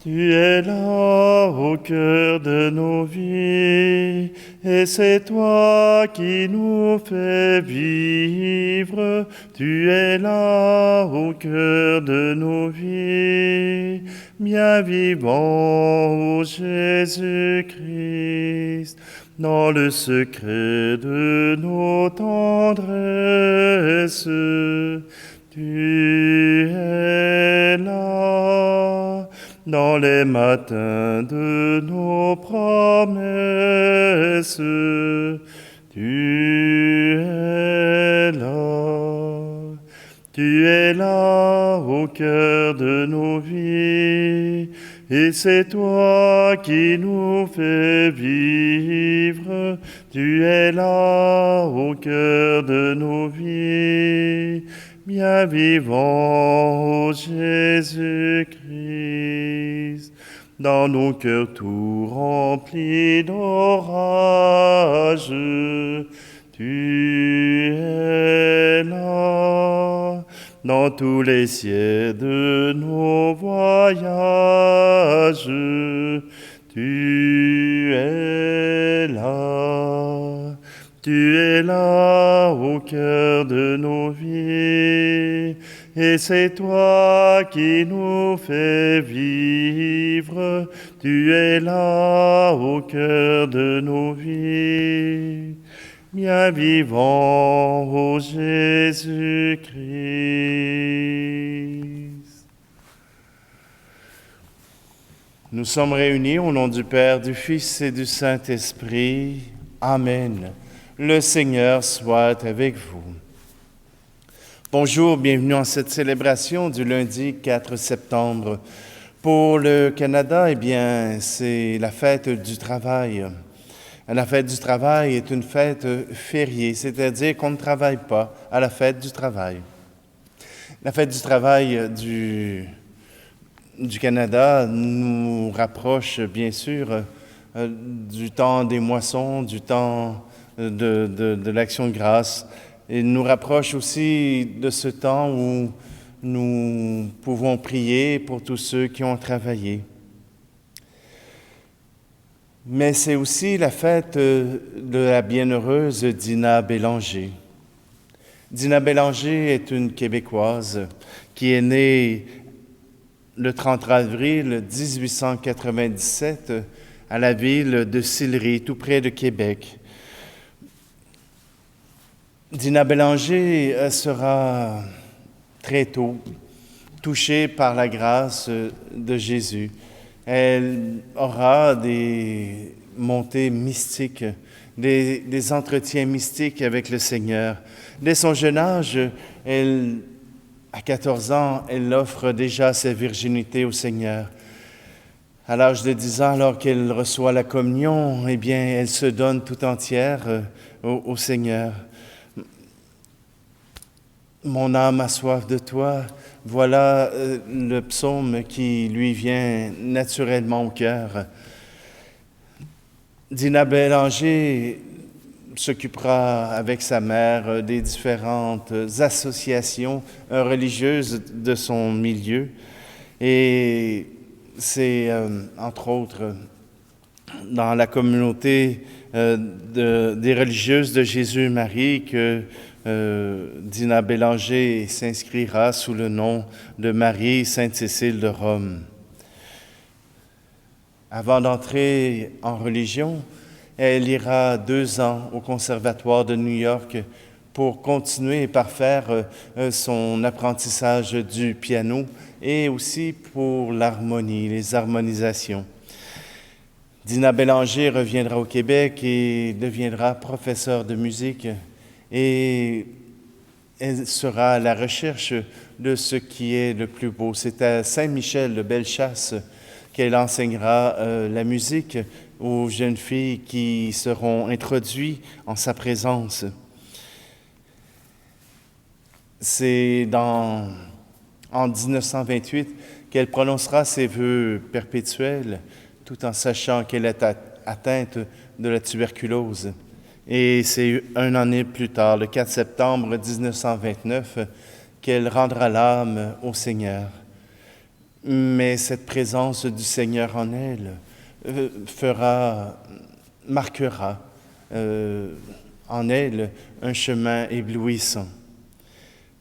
Tu es là au cœur de nos vies, et c'est toi qui nous fais vivre. Tu es là au cœur de nos vies, bien vivant, ô Jésus-Christ, dans le secret de nos tendresses. Tu es là dans les matins de nos promesses. Tu es là. Tu es là au cœur de nos vies, et c'est toi qui nous fais vivre. Tu es là au cœur de nos vies, bien vivant, ô Jésus-Christ, dans nos cœurs tout remplis d'orage. Tu es là, dans tous les cieux de nos voyages. Tu es là. Tu es là au cœur de nos vies, et c'est toi qui nous fais vivre. Tu es là au cœur de nos vies, bien vivant, ô Jésus-Christ. Nous sommes réunis au nom du Père, du Fils et du Saint-Esprit. Amen. Le Seigneur soit avec vous. Bonjour, bienvenue en cette célébration du lundi 4 septembre. Pour le Canada, c'est la fête du travail. La fête du travail est une fête fériée, c'est-à-dire qu'on ne travaille pas à la fête du travail. La fête du travail du Canada nous rapproche bien sûr du temps des moissons, du temps de l'Action de grâce. Et nous rapproche aussi de ce temps où nous pouvons prier pour tous ceux qui ont travaillé. Mais c'est aussi la fête de la bienheureuse Dina Bélanger. Dina Bélanger est une Québécoise qui est née le 30 avril 1897 à la ville de Sillery, tout près de Québec. Dina Bélanger sera très tôt touchée par la grâce de Jésus. Elle aura des montées mystiques, des entretiens mystiques avec le Seigneur. Dès son jeune âge, à 14 ans, elle offre déjà sa virginité au Seigneur. À l'âge de 10 ans, alors qu'elle reçoit la communion, elle se donne tout entière au Seigneur. Mon âme a soif de toi, voilà le psaume qui lui vient naturellement au cœur. Dina Bélanger s'occupera avec sa mère des différentes associations religieuses de son milieu. Et c'est, entre autres, dans la communauté des religieuses de Jésus-Marie que Dina Bélanger s'inscrira sous le nom de Marie Sainte-Cécile de Rome. Avant d'entrer en religion, elle ira 2 ans au Conservatoire de New York pour continuer et parfaire son apprentissage du piano et aussi pour l'harmonie, les harmonisations. Dina Bélanger reviendra au Québec et deviendra professeure de musique. Et elle sera à la recherche de ce qui est le plus beau. C'est à Saint-Michel de Bellechasse qu'elle enseignera la musique aux jeunes filles qui seront introduites en sa présence. C'est en 1928 qu'elle prononcera ses vœux perpétuels, tout en sachant qu'elle est atteinte de la tuberculose. Et c'est un an plus tard, le 4 septembre 1929, qu'elle rendra l'âme au Seigneur. mais cette présence du Seigneur en elle marquera en elle un chemin éblouissant.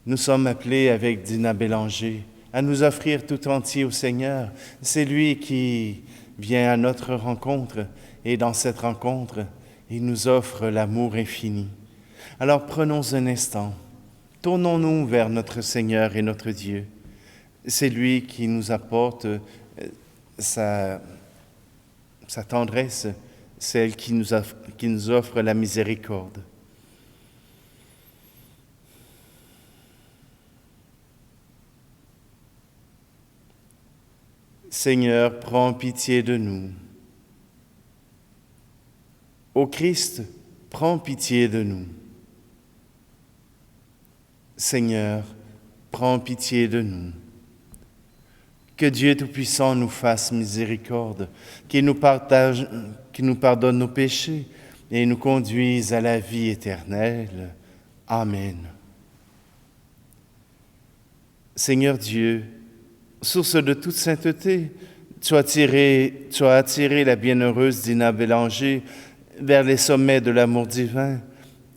Nous sommes appelés avec Dina Bélanger à nous offrir tout entier au Seigneur. C'est lui qui vient à notre rencontre et dans cette rencontre, il nous offre l'amour infini. Alors prenons un instant, tournons-nous vers notre Seigneur et notre Dieu. C'est lui qui nous apporte sa tendresse, celle qui nous offre la miséricorde. Seigneur, prends pitié de nous. Ô Christ, prends pitié de nous. Seigneur, prends pitié de nous. Que Dieu Tout-Puissant nous fasse miséricorde, qu'il nous pardonne nos péchés et nous conduise à la vie éternelle. Amen. Seigneur Dieu, source de toute sainteté, tu as attiré la bienheureuse Dina Bélanger vers les sommets de l'amour divin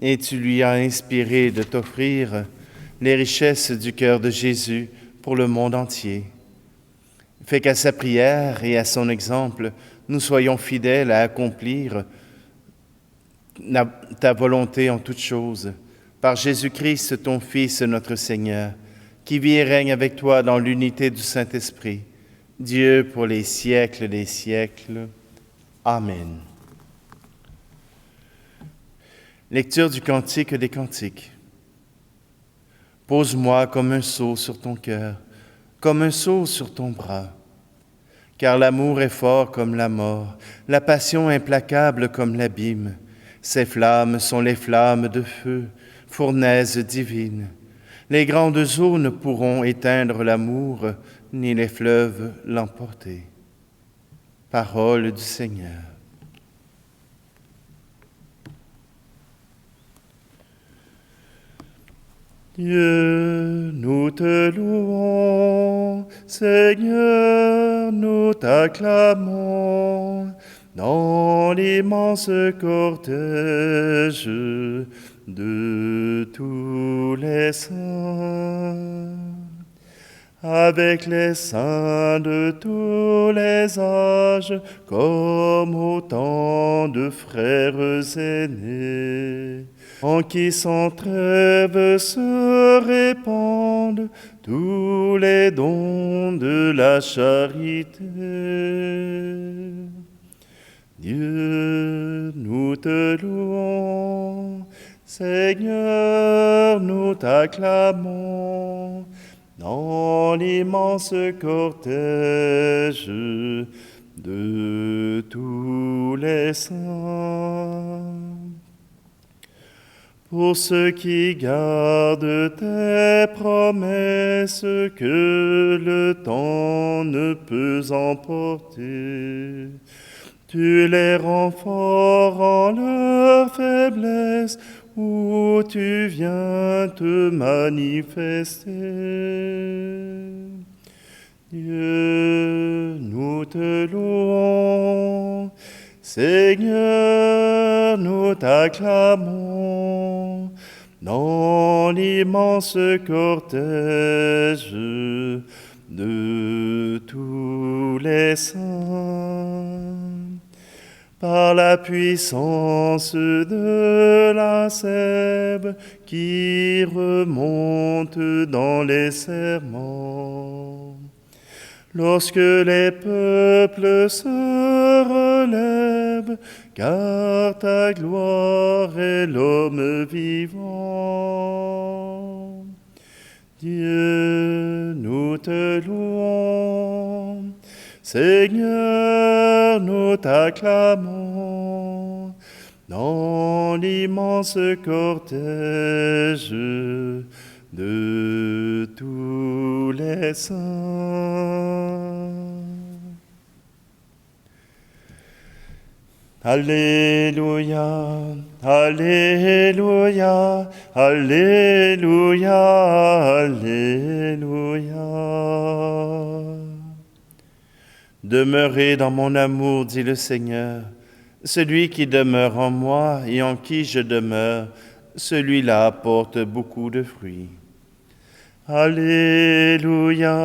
et tu lui as inspiré de t'offrir les richesses du cœur de Jésus pour le monde entier. Fais qu'à sa prière et à son exemple, nous soyons fidèles à accomplir ta volonté en toutes choses. Par Jésus-Christ, ton Fils, notre Seigneur, qui vit et règne avec toi dans l'unité du Saint-Esprit, Dieu pour les siècles des siècles. Amen. Lecture du Cantique des Cantiques. Pose-moi comme un sceau sur ton cœur, comme un sceau sur ton bras. Car l'amour est fort comme la mort, la passion implacable comme l'abîme. Ces flammes sont les flammes de feu, fournaise divine. Les grandes eaux ne pourront éteindre l'amour, ni les fleuves l'emporter. Parole du Seigneur. Dieu, nous te louons, Seigneur, nous t'acclamons, dans l'immense cortège de tous les saints. Avec les saints de tous les âges, comme autant de frères aînés, en qui sans trêve se répandent tous les dons de la charité. Dieu, nous te louons, Seigneur, nous t'acclamons, dans l'immense cortège de tous les saints. Pour ceux qui gardent tes promesses que le temps ne peut emporter, tu les rends forts en leur faiblesse, où tu viens te manifester. Dieu, nous te louons, Seigneur, nous t'acclamons, dans l'immense cortège de tous les saints. Par la puissance de la sève qui remonte dans les serments. Lorsque les peuples se relèvent, car ta gloire est l'homme vivant. Dieu, nous te louons, Seigneur, nous t'acclamons, dans l'immense cortège de tous les saints. Alléluia, Alléluia, Alléluia, Alléluia. Demeurez dans mon amour, dit le Seigneur. Celui qui demeure en moi et en qui je demeure, celui-là porte beaucoup de fruits. Alléluia,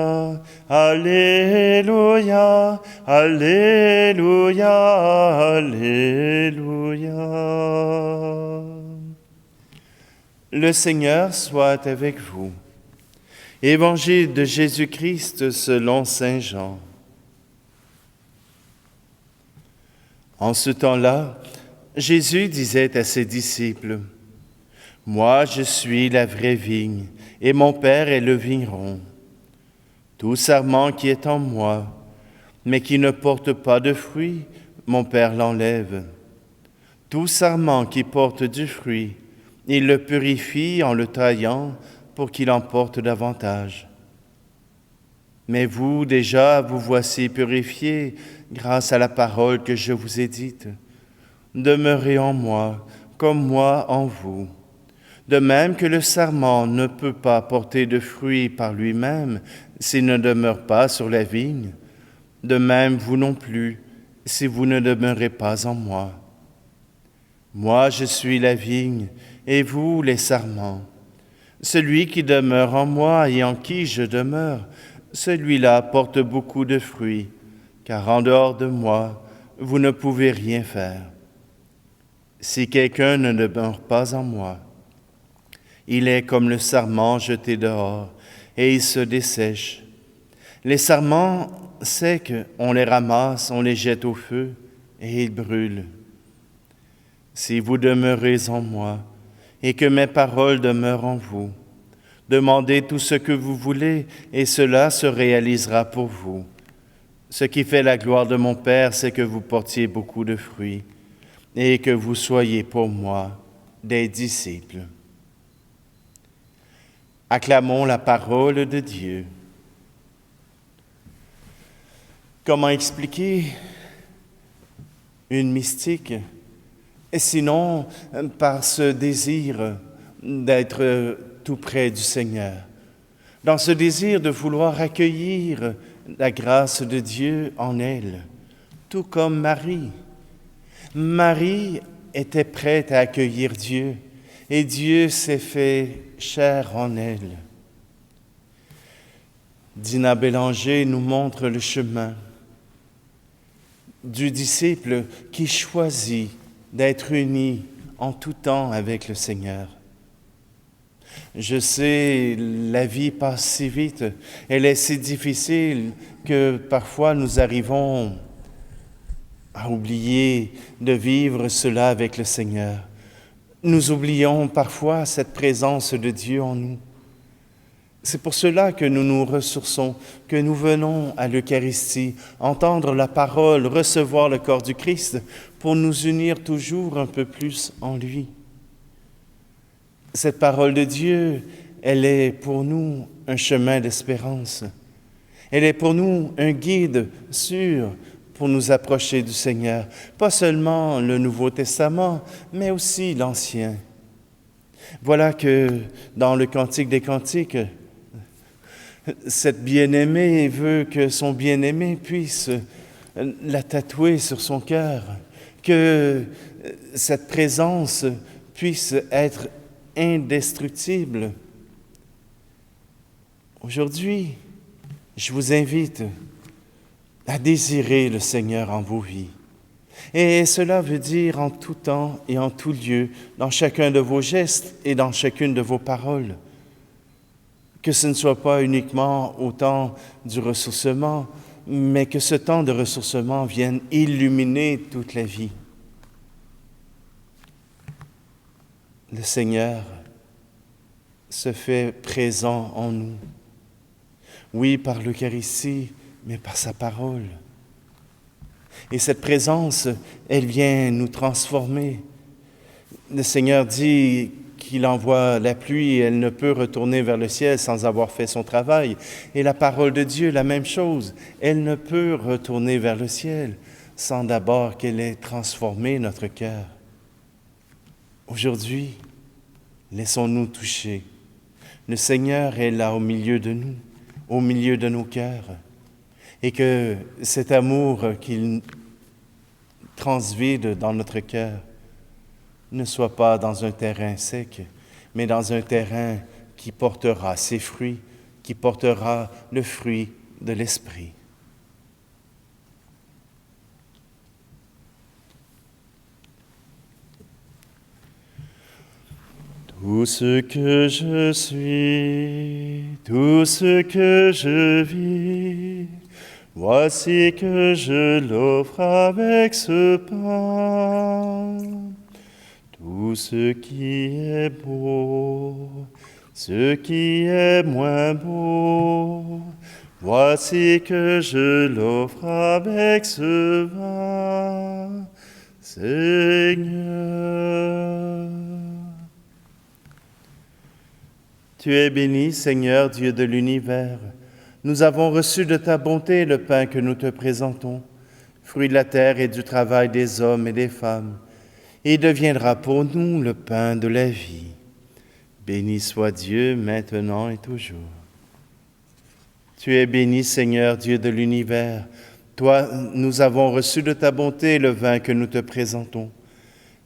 Alléluia, Alléluia, Alléluia. Le Seigneur soit avec vous. Évangile de Jésus-Christ selon saint Jean. En ce temps-là, Jésus disait à ses disciples, « Moi, je suis la vraie vigne, et mon Père est le vigneron. Tout sarment qui est en moi, mais qui ne porte pas de fruit, mon Père l'enlève. Tout sarment qui porte du fruit, il le purifie en le taillant pour qu'il en porte davantage. Mais vous, déjà, vous voici purifiés grâce à la parole que je vous ai dite. Demeurez en moi, comme moi en vous. De même que le sarment ne peut pas porter de fruits par lui-même s'il ne demeure pas sur la vigne, de même vous non plus, si vous ne demeurez pas en moi. Moi, je suis la vigne, et vous les sarments. Celui qui demeure en moi et en qui je demeure, celui-là porte beaucoup de fruits, car en dehors de moi, vous ne pouvez rien faire. Si quelqu'un ne demeure pas en moi, il est comme le sarment jeté dehors, et il se dessèche. Les sarments secs, on les ramasse, on les jette au feu, et ils brûlent. Si vous demeurez en moi, et que mes paroles demeurent en vous, demandez tout ce que vous voulez, et cela se réalisera pour vous. Ce qui fait la gloire de mon Père, c'est que vous portiez beaucoup de fruits, et que vous soyez pour moi des disciples. Acclamons la parole de Dieu. Comment expliquer une mystique, et sinon par ce désir d'être tout près du Seigneur, dans ce désir de vouloir accueillir la grâce de Dieu en elle, tout comme Marie. Marie était prête à accueillir Dieu, et Dieu s'est fait chair en elle. Dina Bélanger nous montre le chemin du disciple qui choisit d'être uni en tout temps avec le Seigneur. Je sais, la vie passe si vite, elle est si difficile que parfois nous arrivons à oublier de vivre cela avec le Seigneur. Nous oublions parfois cette présence de Dieu en nous. C'est pour cela que nous nous ressourçons, que nous venons à l'Eucharistie, entendre la parole, recevoir le corps du Christ, pour nous unir toujours un peu plus en lui. Cette parole de Dieu, elle est pour nous un chemin d'espérance. Elle est pour nous un guide sûr pour nous approcher du Seigneur. Pas seulement le Nouveau Testament, mais aussi l'Ancien. Voilà que dans le Cantique des Cantiques, cette bien-aimée veut que son bien-aimé puisse la tatouer sur son cœur, que cette présence puisse être indestructible. Aujourd'hui, je vous invite à désirer le Seigneur en vos vies. Et cela veut dire en tout temps et en tout lieu, dans chacun de vos gestes et dans chacune de vos paroles. Que ce ne soit pas uniquement au temps du ressourcement, mais que ce temps de ressourcement vienne illuminer toute la vie. Le Seigneur se fait présent en nous. Oui, par l'Eucharistie, mais par sa parole. Et cette présence, elle vient nous transformer. Le Seigneur dit qu'il envoie la pluie, elle ne peut retourner vers le ciel sans avoir fait son travail. Et la parole de Dieu, la même chose. Elle ne peut retourner vers le ciel sans d'abord qu'elle ait transformé notre cœur. Aujourd'hui, laissons-nous toucher. Le Seigneur est là au milieu de nous, au milieu de nos cœurs. et que cet amour qu'il transvide dans notre cœur ne soit pas dans un terrain sec, mais dans un terrain qui portera ses fruits, qui portera le fruit de l'Esprit. Tout ce que je suis, tout ce que je vis, voici que je l'offre avec ce pain. Tout ce qui est beau, ce qui est moins beau, voici que je l'offre avec ce vin, Seigneur. Tu es béni, Seigneur, Dieu de l'univers. Nous avons reçu de ta bonté le pain que nous te présentons, fruit de la terre et du travail des hommes et des femmes. Il deviendra pour nous le pain de la vie. Béni soit Dieu, maintenant et toujours. Tu es béni, Seigneur, Dieu de l'univers. Toi, nous avons reçu de ta bonté le vin que nous te présentons,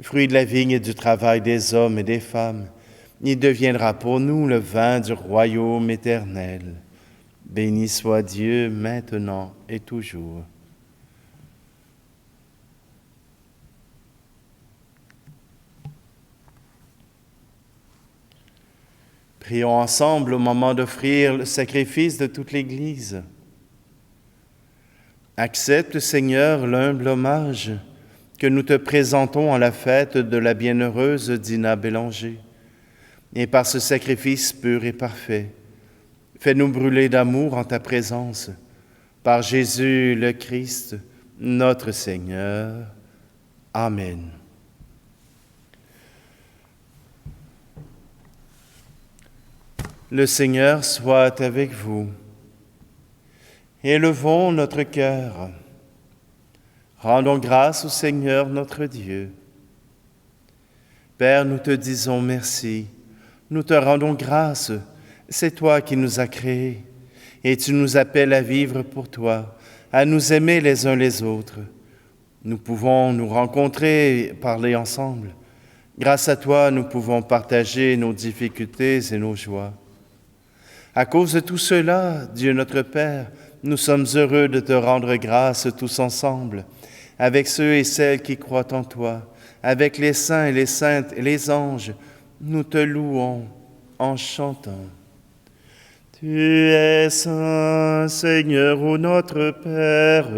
fruit de la vigne et du travail des hommes et des femmes. Il deviendra pour nous le vin du royaume éternel. Béni soit Dieu, maintenant et toujours. Prions ensemble au moment d'offrir le sacrifice de toute l'Église. Accepte, Seigneur, l'humble hommage que nous te présentons à la fête de la bienheureuse Dina Bélanger. Et par ce sacrifice pur et parfait, fais-nous brûler d'amour en ta présence. Par Jésus le Christ, notre Seigneur. Amen. Le Seigneur soit avec vous. Élevons notre cœur. Rendons grâce au Seigneur notre Dieu. Père, nous te disons merci. Nous te rendons grâce. C'est toi qui nous as créés et tu nous appelles à vivre pour toi, à nous aimer les uns les autres. Nous pouvons nous rencontrer et parler ensemble. Grâce à toi, nous pouvons partager nos difficultés et nos joies. À cause de tout cela, Dieu notre Père, nous sommes heureux de te rendre grâce tous ensemble, avec ceux et celles qui croient en toi, avec les saints et les saintes et les anges. Nous te louons en chantant. Tu es saint, Seigneur, ô notre Père,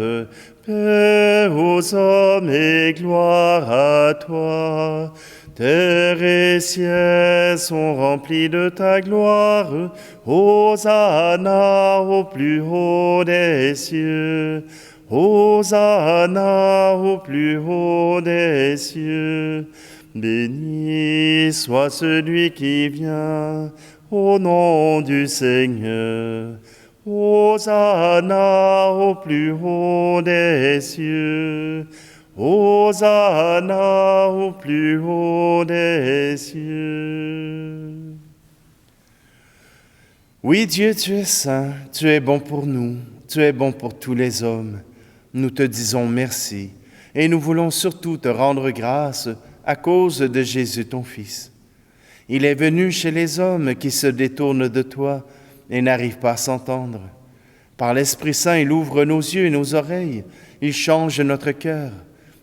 paix aux hommes et gloire à toi. Terre et ciel sont remplis de ta gloire. Hosanna au plus haut des cieux. Hosanna au plus haut des cieux. Béni soit celui qui vient au nom du Seigneur. Hosanna au plus haut des cieux. Hosanna au plus haut des cieux. Oui, Dieu, tu es saint, tu es bon pour nous, tu es bon pour tous les hommes. Nous te disons merci et nous voulons surtout te rendre grâce à cause de Jésus, ton Fils. Il est venu chez les hommes qui se détournent de toi et n'arrivent pas à s'entendre. Par l'Esprit Saint, il ouvre nos yeux et nos oreilles, il change notre cœur.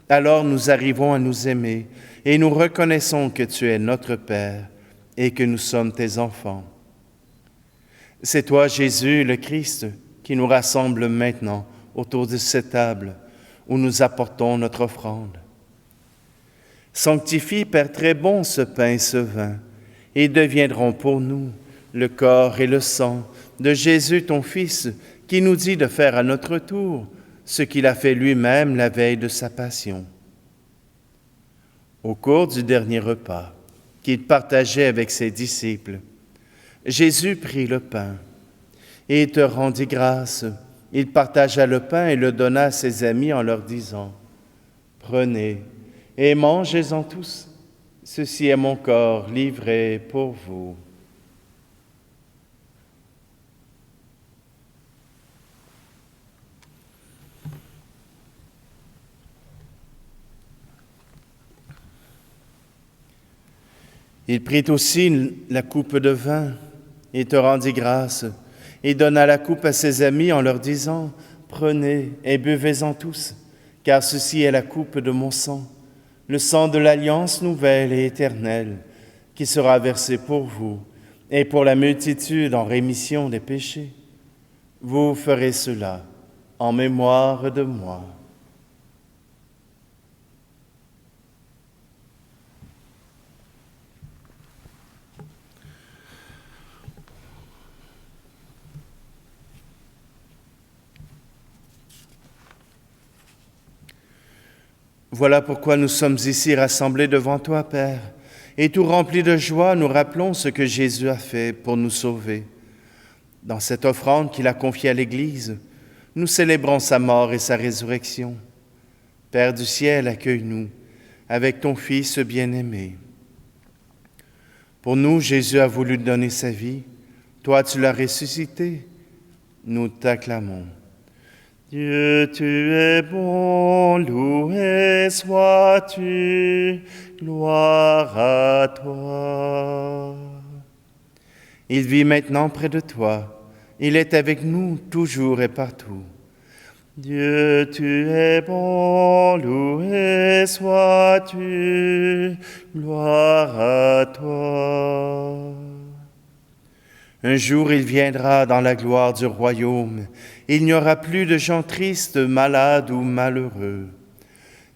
Alors nous arrivons à nous aimer et nous reconnaissons que tu es notre Père et que nous sommes tes enfants. C'est toi, Jésus, le Christ, qui nous rassemble maintenant autour de cette table où nous apportons notre offrande. Sanctifie, Père très bon, ce pain et ce vin, et ils deviendront pour nous le corps et le sang de Jésus, ton Fils, qui nous dit de faire à notre tour ce qu'il a fait lui-même la veille de sa passion. Au cours du dernier repas qu'il partageait avec ses disciples, Jésus prit le pain et il te rendit grâce. Il partagea le pain et le donna à ses amis en leur disant : « Prenez et mangez-en tous. Ceci est mon corps livré pour vous. » Il prit aussi la coupe de vin et te rendit grâce, et donna la coupe à ses amis en leur disant, « Prenez et buvez-en tous, car ceci est la coupe de mon sang, le sang de l'alliance nouvelle et éternelle, qui sera versé pour vous et pour la multitude en rémission des péchés. Vous ferez cela en mémoire de moi. » Voilà pourquoi nous sommes ici rassemblés devant toi, Père, et tout remplis de joie, nous rappelons ce que Jésus a fait pour nous sauver. Dans cette offrande qu'il a confiée à l'Église, nous célébrons sa mort et sa résurrection. Père du ciel, accueille-nous avec ton Fils bien-aimé. Pour nous, Jésus a voulu donner sa vie. Toi, tu l'as ressuscité. Nous t'acclamons. Dieu, tu es bon, loué sois-tu, gloire à toi. Il vit maintenant près de toi, il est avec nous toujours et partout. Dieu, tu es bon, loué sois-tu, gloire à toi. Un jour, il viendra dans la gloire du royaume. Il n'y aura plus de gens tristes, malades ou malheureux.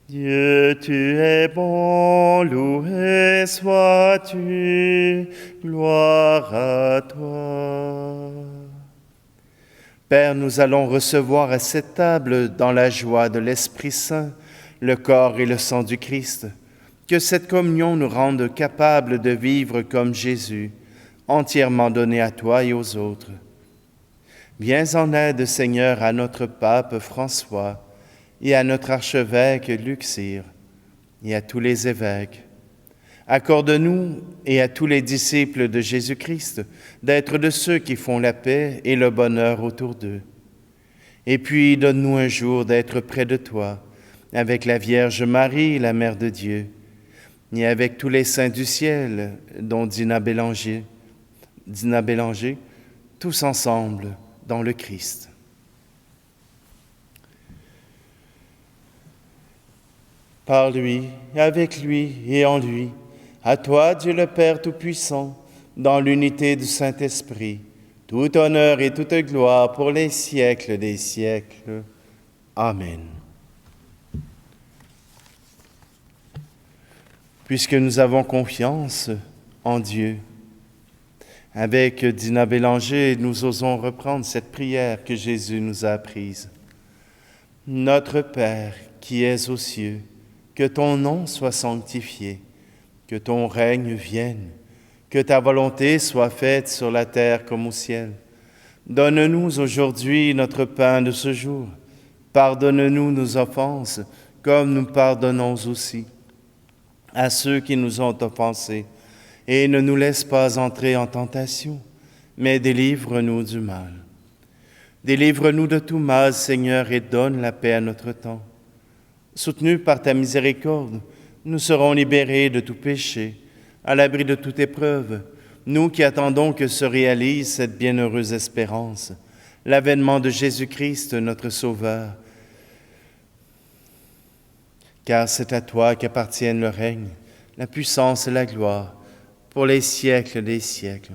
Dieu, tu es bon, loué sois-tu, gloire à toi. Père, nous allons recevoir à cette table, dans la joie de l'Esprit Saint, le corps et le sang du Christ. Que cette communion nous rende capables de vivre comme Jésus, entièrement donné à toi et aux autres. Viens en aide, Seigneur, à notre pape François et à notre archevêque Luxire et à tous les évêques. Accorde-nous et à tous les disciples de Jésus-Christ d'être de ceux qui font la paix et le bonheur autour d'eux. Et puis donne-nous un jour d'être près de toi, avec la Vierge Marie, la Mère de Dieu, et avec tous les saints du ciel, dont Dina Bélanger, tous ensemble dans le Christ. Par lui, avec lui et en lui, à toi, Dieu le Père Tout-Puissant, dans l'unité du Saint-Esprit, tout honneur et toute gloire pour les siècles des siècles. Amen. Puisque nous avons confiance en Dieu, avec Dina Bélanger, nous osons reprendre cette prière que Jésus nous a apprise. Notre Père qui es aux cieux, que ton nom soit sanctifié, que ton règne vienne, que ta volonté soit faite sur la terre comme au ciel. Donne-nous aujourd'hui notre pain de ce jour. Pardonne-nous nos offenses, comme nous pardonnons aussi à ceux qui nous ont offensés. Et ne nous laisse pas entrer en tentation, mais délivre-nous du mal. Délivre-nous de tout mal, Seigneur, et donne la paix à notre temps. Soutenus par ta miséricorde, nous serons libérés de tout péché, à l'abri de toute épreuve, nous qui attendons que se réalise cette bienheureuse espérance, l'avènement de Jésus-Christ, notre Sauveur. Car c'est à toi qu'appartiennent le règne, la puissance et la gloire, pour les siècles des siècles.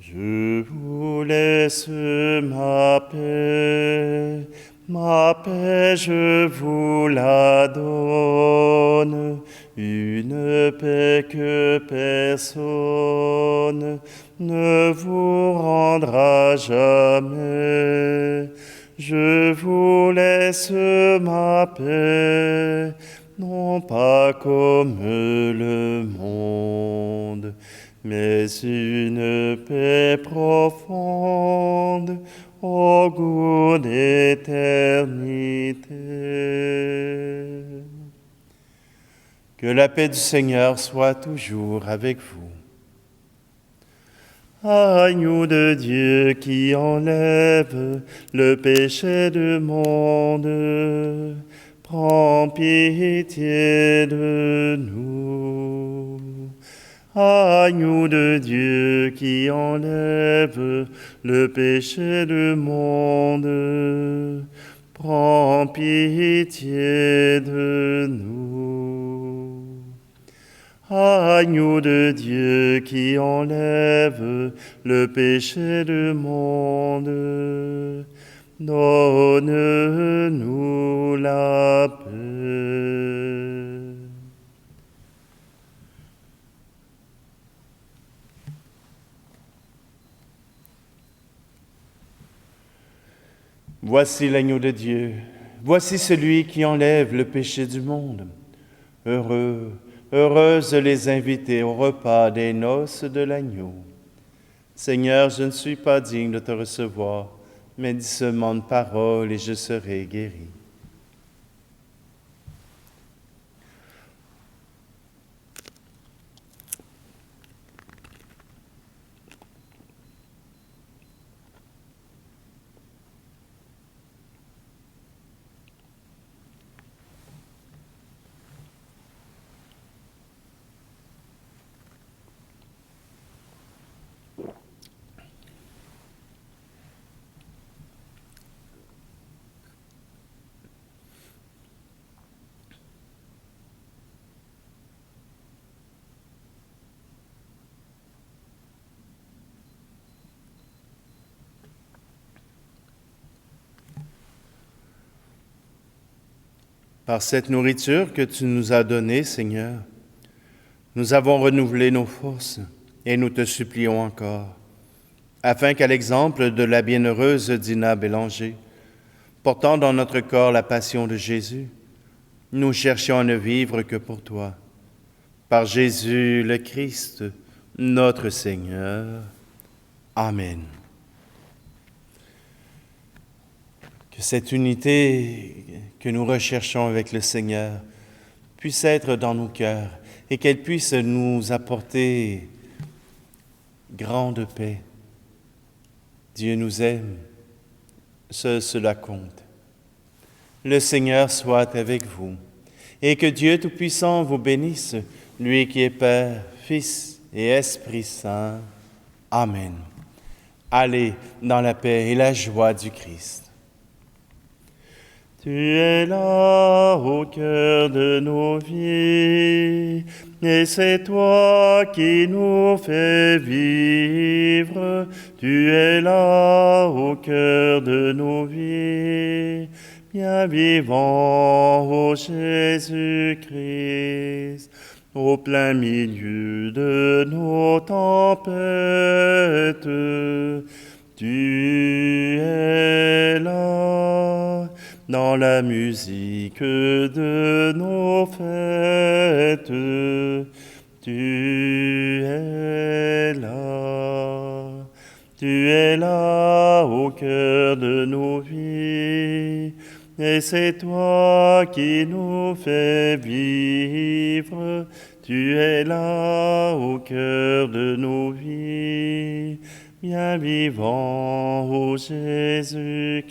Je vous laisse ma paix je vous la donne, une paix que personne ne vous rendra jamais. Je vous laisse ma paix, non pas comme le monde, mais une paix profonde au goût d'éternité. Que la paix du Seigneur soit toujours avec vous. Agneau de Dieu qui enlève le péché du monde, prends pitié de nous. Agneau de Dieu qui enlève le péché du monde, prends pitié de nous. Agneau de Dieu qui enlève le péché du monde, donne-nous la paix. Voici l'agneau de Dieu, voici celui qui enlève le péché du monde. Heureux, heureuses les invités au repas des noces de l'agneau. Seigneur, je ne suis pas digne de te recevoir, mais dis seulement une parole et je serai guéri. Par cette nourriture que tu nous as donnée, Seigneur, nous avons renouvelé nos forces et nous te supplions encore, afin qu'à l'exemple de la bienheureuse Dina Bélanger, portant dans notre corps la passion de Jésus, nous cherchions à ne vivre que pour toi. Par Jésus le Christ, notre Seigneur. Amen. Que cette unité que nous recherchons avec le Seigneur puisse être dans nos cœurs et qu'elle puisse nous apporter grande paix. Dieu nous aime, cela compte. Le Seigneur soit avec vous et que Dieu Tout-Puissant vous bénisse, lui qui est Père, Fils et Esprit Saint. Amen. Allez dans la paix et la joie du Christ. Tu es là au cœur de nos vies, et c'est toi qui nous fais vivre. Tu es là au cœur de nos vies, bien vivant, ô Jésus-Christ, au plein milieu de nos tempêtes. Tu es là, dans la musique de nos fêtes, tu es là au cœur de nos vies, et c'est toi qui nous fais vivre, tu es là au cœur de nos vies, bien vivant, ô Jésus-Christ.